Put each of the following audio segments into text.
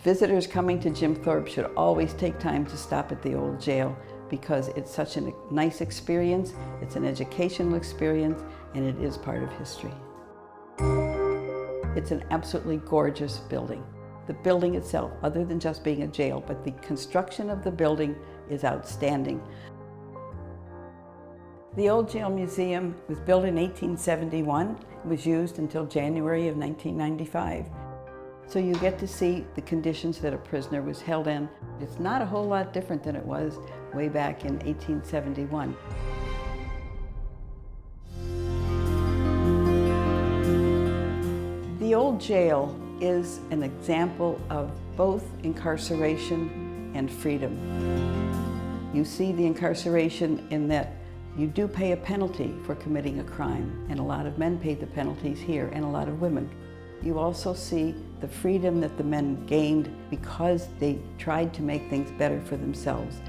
Visitors coming to Jim Thorpe should always take time to stop at the old jail because it's such a nice experience, it's an educational experience, and it is part of history. It's an absolutely gorgeous building. The building itself, other than just being a jail, but the construction of the building is outstanding. The Old Jail Museum was built in 1871. It was used until January of 1995. So you get to see the conditions that a prisoner was held in. It's not a whole lot different than it was way back in 1871. The old jail is an example of both incarceration and freedom. You see the incarceration in that you do pay a penalty for committing a crime, and a lot of men pay the penalties here, and a lot of women. You also see the freedom that the men gained because they tried to make things better for themselves.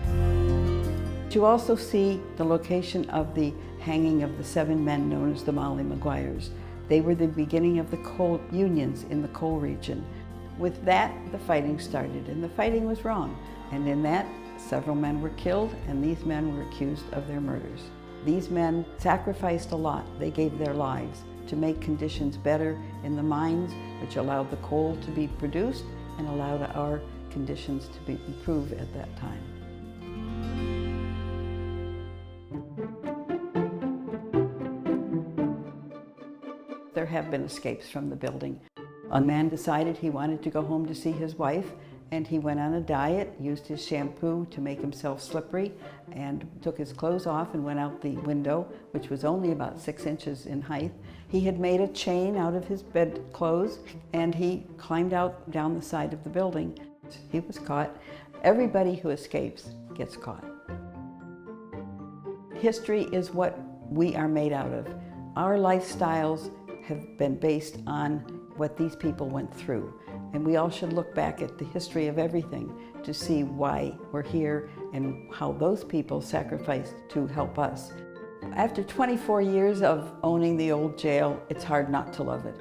You also see the location of the hanging of the 7 men known as the Molly Maguires. They were the beginning of the coal unions in the coal region. With that, the fighting started, and the fighting was wrong. And in that, several men were killed, and these men were accused of their murders. These men sacrificed a lot. They gave their lives to make conditions better in the mines, which allowed the coal to be produced and allowed our conditions to be improved at that time. There have been escapes from the building. A man decided he wanted to go home to see his wife, and he went on a diet, used his shampoo to make himself slippery, and took his clothes off and went out the window, which was only about 6 inches in height. He had made a chain out of his bedclothes, and he climbed out down the side of the building. He was caught. Everybody who escapes gets caught. History is what we are made out of. Our lifestyles have been based on what these people went through. And we all should look back at the history of everything to see why we're here and how those people sacrificed to help us. After 24 years of owning the old jail, it's hard not to love it.